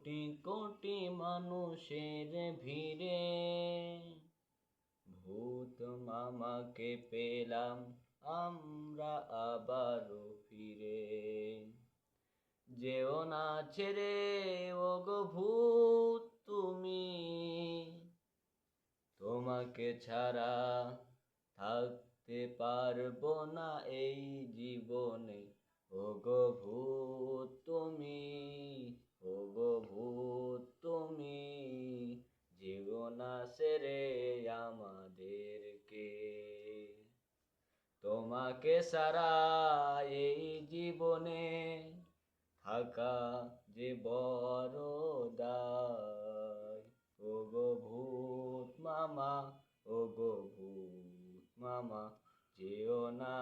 কোটি কোটি মানুষের ভিড়ে ভূত মামাকে পেলাম আমরা আবারও ফিরে। যেও না ছেড়ে ওগো ভূত তুমি, তোমাকে ছাড়া থাকতে পারবো না এই জীবনে। ওগো ভূত তুমি, ওগো ভূত তুমি, যেও না ছেড়ে আমাদেরকে। তোমাকে ছাড়া এই জীবনে থাকা যে বড় দায়। ওগো ভূত মামা, ওগো ভূত মামা, যেও না